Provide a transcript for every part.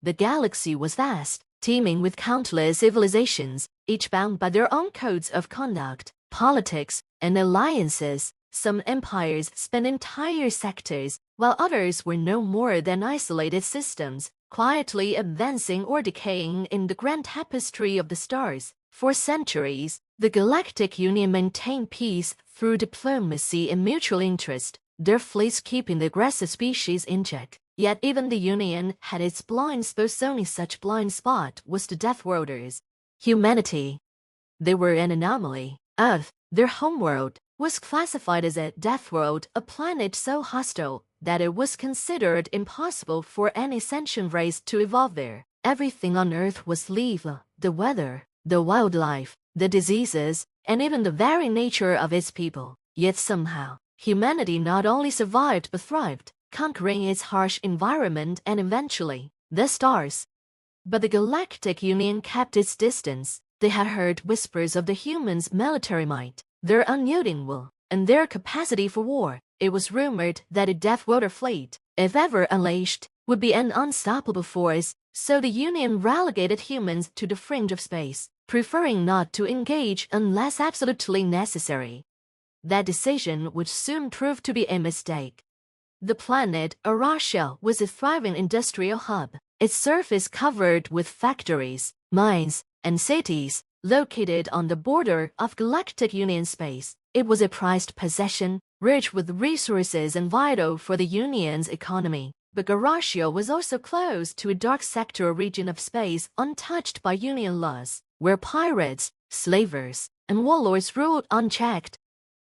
The galaxy was vast, teeming with countless civilizations, each bound by their own codes of conduct, politics, and alliances. Some empires spanned entire sectors, while others were no more than isolated systems, quietly advancing or decaying in the grand tapestry of the stars. For centuries, the Galactic Union maintained peace through diplomacy and mutual interest, their fleets keeping the aggressive species in check. Yet even the Union had its blind spots. Only such blind spot was the Deathworlders. Humanity. They were an anomaly. Earth, their homeworld, was classified as a Deathworld, a planet so hostile that it was considered impossible for any sentient race to evolve there. Everything on Earth was lethal: the weather, the wildlife, the diseases, and even the very nature of its people. Yet somehow, humanity not only survived but thrived, conquering its harsh environment and eventually, the stars. But the Galactic Union kept its distance. They had heard whispers of the humans' military might, their unyielding will, and their capacity for war. It was rumored that a Deathworlder fleet, if ever unleashed, would be an unstoppable force, so the Union relegated humans to the fringe of space, preferring not to engage unless absolutely necessary. That decision would soon prove to be a mistake. The planet Arashia was a thriving industrial hub, its surface covered with factories, mines, and cities. Located on the border of Galactic Union space, it was a prized possession, rich with resources and vital for the Union's economy. But Arashia was also close to a dark sector region of space untouched by Union laws, where pirates, slavers, and warlords ruled unchecked.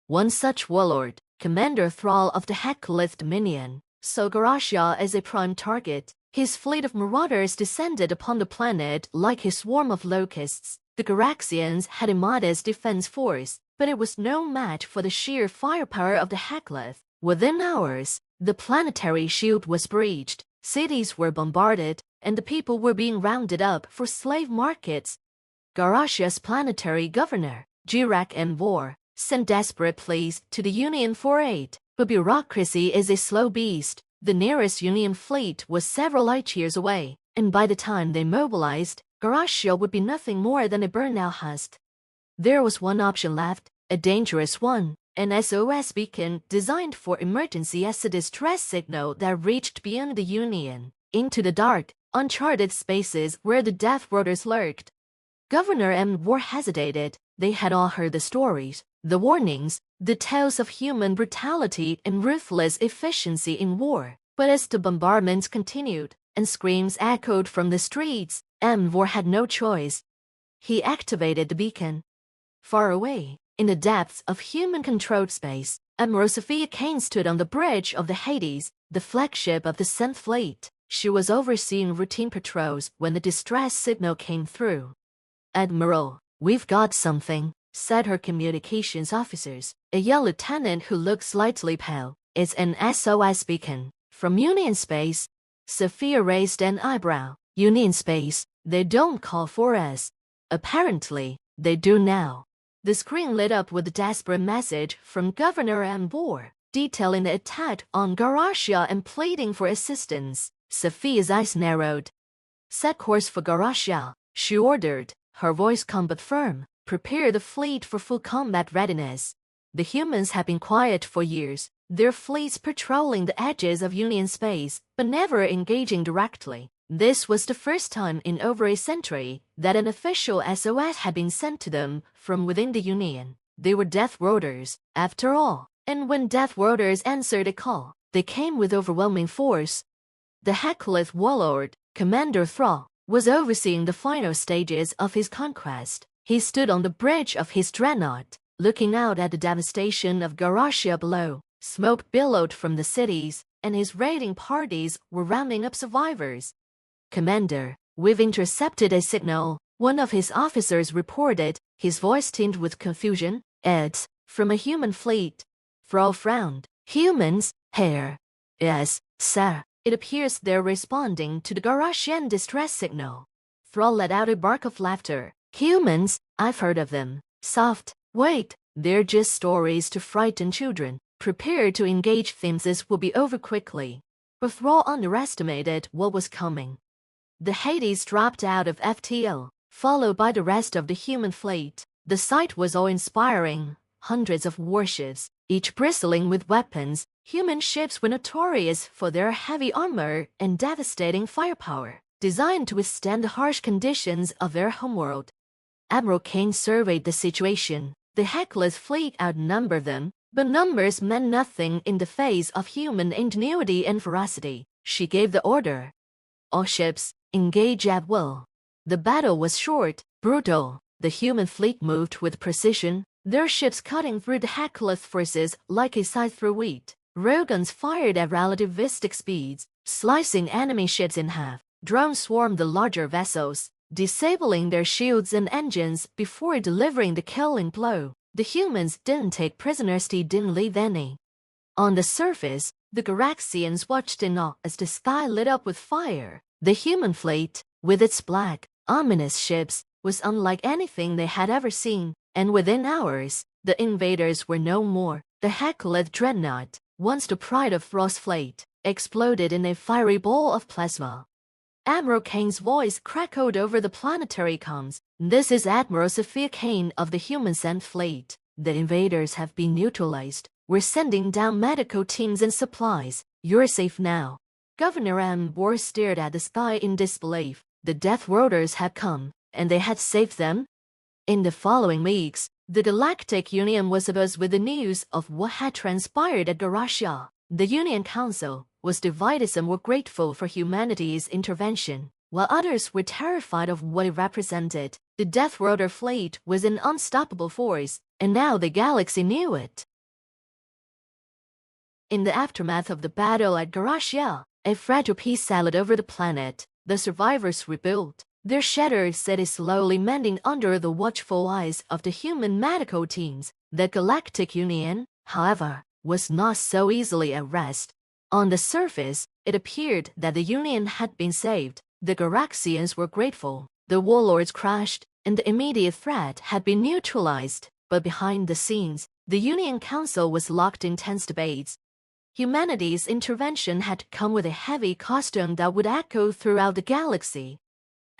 One such warlord, Commander Thrall of the Hecklith Dominion, saw Arashia as a prime target. His fleet of marauders descended upon the planet like a swarm of locusts. The Garaxians had a modest defense force, but it was no match for the sheer firepower of the Hecklith. Within hours, the planetary shield was breached, cities were bombarded, and the people were being rounded up for slave markets. Garashia's planetary governor, Jirak Envor, sent desperate pleas to the Union for aid, but bureaucracy is a slow beast. The nearest Union fleet was several light years away, and by the time they mobilized, Garashia would be nothing more than a burnout husk. There was one option left, a dangerous one, an SOS beacon designed for emergency as a distress signal that reached beyond the Union, into the dark, uncharted spaces where the Deathworlders lurked. Governor Envor hesitated. They had all heard the stories, the warnings, the tales of human brutality and ruthless efficiency in war. But as the bombardments continued, and screams echoed from the streets, Envor had no choice. He activated the beacon. Far away, in the depths of human-controlled space, Admiral Sophia Kane stood on the bridge of the Hades, the flagship of the 7th Fleet. She was overseeing routine patrols when the distress signal came through. "Admiral, we've got something," said her communications officers, a young lieutenant who looked slightly pale. "It's an SOS beacon. From Union space." Sophia raised an eyebrow. "Union space? They don't call for us." "Apparently, they do now." The screen lit up with a desperate message from Governor Envor, detailing the attack on Garashia and pleading for assistance. Sophia's eyes narrowed. "Set course for Garashia," she ordered, her voice calm but firm. "Prepare the fleet for full combat readiness." The humans had been quiet for years, their fleets patrolling the edges of Union space, but never engaging directly. This was the first time in over a century that an official SOS had been sent to them from within the Union. They were Deathworlders, after all, and when Deathworlders answered a call, they came with overwhelming force. The Hecklith warlord, Commander Thrall, was overseeing the final stages of his conquest. He stood on the bridge of his dreadnought, looking out at the devastation of Garashia below. Smoke billowed from the cities, and his raiding parties were rounding up survivors. "Commander, we've intercepted a signal," one of his officers reported, his voice tinged with confusion. "It's from a human fleet." Thrall frowned. "Humans? Here." "Yes, sir. It appears they're responding to the Garashian distress signal." Thrall let out a bark of laughter. "Humans? I've heard of them. Soft. Wait, they're just stories to frighten children. Prepare to engage. This will be over quickly." But Thrall underestimated what was coming. the Hades dropped out of FTL, followed by the rest of the human fleet. The sight was awe-inspiring. Hundreds of warships, each bristling with weapons. Human ships were notorious for their heavy armor and devastating firepower, designed to withstand the harsh conditions of their homeworld. Admiral Kane surveyed the situation. The Heckless fleet outnumbered them, but numbers meant nothing in the face of human ingenuity and ferocity. She gave the order. All ships, engage at will. The battle was short, brutal. The human fleet moved with precision, their ships cutting through the Heckless forces like a scythe through wheat. Railguns fired at relativistic speeds, slicing enemy ships in half. Drones swarmed the larger vessels, disabling their shields and engines before delivering the killing blow. The humans didn't take prisoners, didn't leave any. On the surface, the Garaxians watched in awe as the sky lit up with fire. The human fleet, with its black, ominous ships, was unlike anything they had ever seen, and within hours, the invaders were no more. The Heckleth dreadnought, once the pride of Frost's fleet, exploded in a fiery ball of plasma. Admiral Kane's voice crackled over the planetary comms. This is Admiral Sophia Kane of the Human Scent Fleet. The invaders have been neutralized. We're sending down medical teams and supplies. You're safe now. Governor Ambor stared at the sky in disbelief. The Deathworlders had come, and they had saved them. In the following weeks, the Galactic Union was abuzz with the news of what had transpired at Garashia. The Union Council was divided. Some were grateful for humanity's intervention, while others were terrified of what it represented. The Deathworlder fleet was an unstoppable force, and now the galaxy knew it. In the aftermath of the battle at Garashia, a fragile peace sailed over the planet. The survivors rebuilt, their shattered cities slowly mending under the watchful eyes of the human medical teams. The Galactic Union, however, was not so easily at rest. On the surface, it appeared that the Union had been saved. The Garaxians were grateful. The warlords crashed, and the immediate threat had been neutralized. But behind the scenes, the Union Council was locked in tense debates. Humanity's intervention had come with a heavy cost that would echo throughout the galaxy.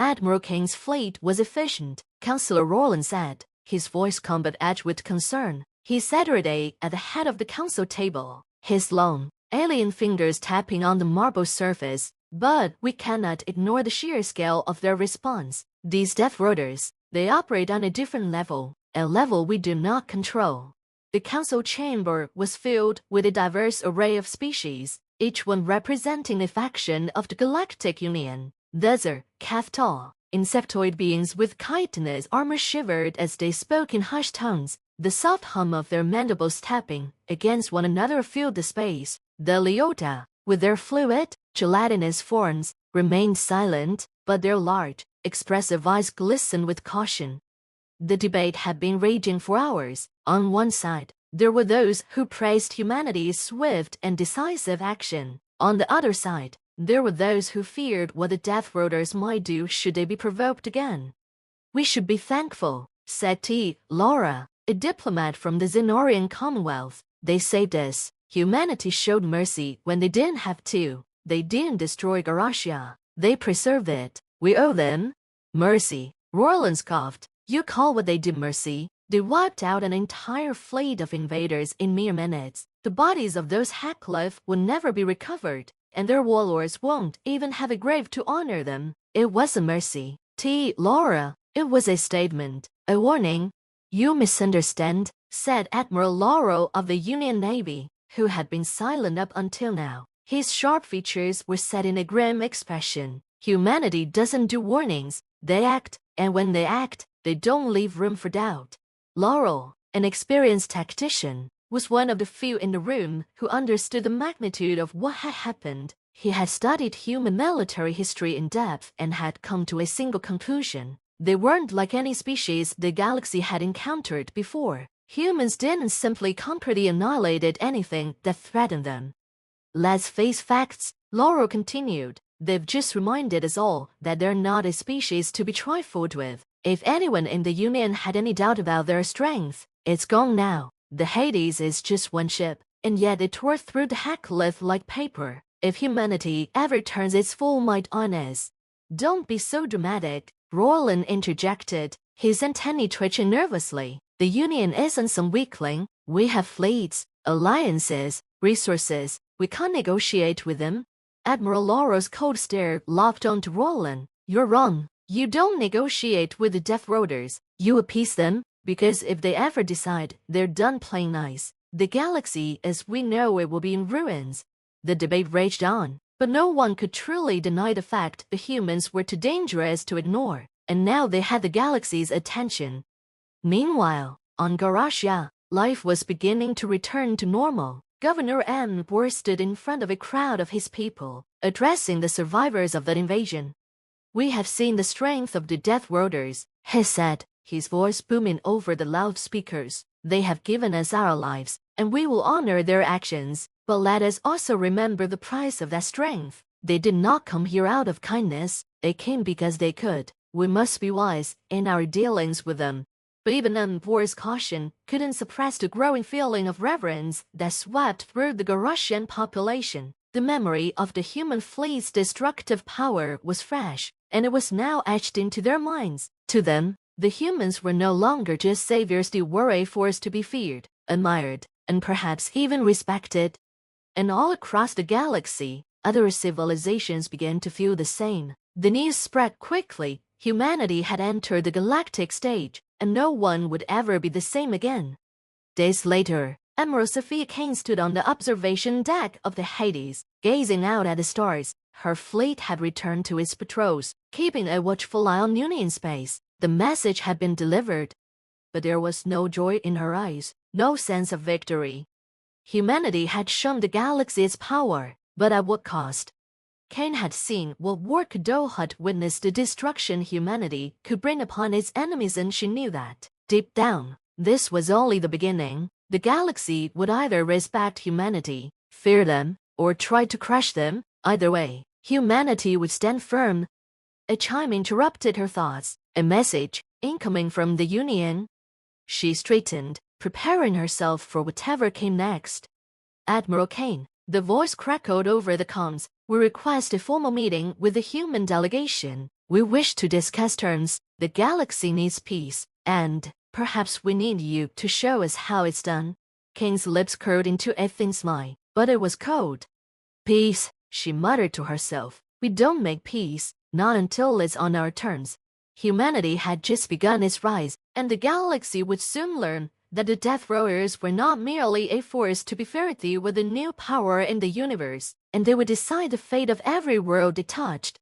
Admiral Kane's fleet was efficient, Councillor Roland said, his voice calm but edged with concern. He sat at the head of the council table, his long, alien fingers tapping on the marble surface. But we cannot ignore the sheer scale of their response. These Deathworlders, they operate on a different level, a level we do not control. The council chamber was filled with a diverse array of species, each one representing a faction of the Galactic Union. Desert, Cathtal, insectoid beings with chitinous armor shivered as they spoke in hushed tones. The soft hum of their mandibles tapping against one another filled the space. The Leota, with their fluid, gelatinous forms, remained silent, but their large, expressive eyes glistened with caution. The debate had been raging for hours. On one side, there were those who praised humanity's swift and decisive action. On the other side, there were those who feared what the Deathworlders might do should they be provoked again. We should be thankful, said Laura, a diplomat from the Xenorian Commonwealth. They saved us. Humanity showed mercy when they didn't have to. They didn't destroy Garashia. They preserved it. We owe them mercy. Roland scoffed. You call what they did mercy? They wiped out an entire fleet of invaders in mere minutes. The bodies of those Heckleth will never be recovered, and their warlords won't even have a grave to honor them. It was a mercy. Laura, it was a statement, a warning. You misunderstand, said Admiral Laurel of the Union Navy, who had been silent up until now. His sharp features were set in a grim expression. Humanity doesn't do warnings, they act, and when they act, they don't leave room for doubt. Laurel, an experienced tactician, was one of the few in the room who understood the magnitude of what had happened. He had studied human military history in depth and had come to a single conclusion. They weren't like any species the galaxy had encountered before. Humans didn't simply completely annihilate anything that threatened them. Let's face facts, Laurel continued. They've just reminded us all that they're not a species to be trifled with. If anyone in the Union had any doubt about their strength, it's gone now. The Hades is just one ship, and yet it tore through the Heckleth like paper. If humanity ever turns its full might on us, Don't be so dramatic, Roland interjected, his antennae twitching nervously. The Union isn't some weakling. We have fleets, alliances, resources. We can't negotiate with them. Admiral Laura's cold stare locked onto Roland. You're wrong. You don't negotiate with the Deathworlders. You appease them, because if they ever decide they're done playing nice, the galaxy as we know it will be in ruins. The debate raged on, but no one could truly deny the fact the humans were too dangerous to ignore, and now they had the galaxy's attention. Meanwhile, on Garashia, life was beginning to return to normal. Governor M. stood in front of a crowd of his people, addressing the survivors of the invasion. We have seen the strength of the Deathworlders, he said, his voice booming over the loudspeakers. They have given us our lives, and we will honor their actions, but let us also remember the price of that strength. They did not come here out of kindness, they came because they could. We must be wise in our dealings with them. But even Embor's caution couldn't suppress the growing feeling of reverence that swept through the Garushian population. The memory of the human fleet's destructive power was fresh, and it was now etched into their minds. To them, the humans were no longer just saviors. They were a force to be feared, admired, and perhaps even respected. And all across the galaxy, other civilizations began to feel the same. The news spread quickly. Humanity had entered the galactic stage, and no one would ever be the same again. Days later, Admiral Sophia Kane stood on the observation deck of the Hades, gazing out at the stars. Her fleet had returned to its patrols, keeping a watchful eye on Union space. The message had been delivered, but there was no joy in her eyes, no sense of victory. Humanity had shown the galaxy its power, but at what cost? Kane had seen what War Cadeau had witnessed the destruction humanity could bring upon its enemies, and she knew that, deep down, this was only the beginning. The galaxy would either respect humanity, fear them, or try to crush them. Either way, humanity would stand firm. A chime interrupted her thoughts, a message, incoming from the Union. She straightened, preparing herself for whatever came next. Admiral Kane, the voice crackled over the comms, we request a formal meeting with the human delegation. We wish to discuss terms. The galaxy needs peace, and perhaps we need you to show us how it's done. Kane's lips curled into a thin smile, but it was cold. Peace, she muttered to herself. We don't make peace, not until it's on our terms. Humanity had just begun its rise, and the galaxy would soon learn that the Deathworlders were not merely a force to be feared with a new power in the universe, and they would decide the fate of every world they touched.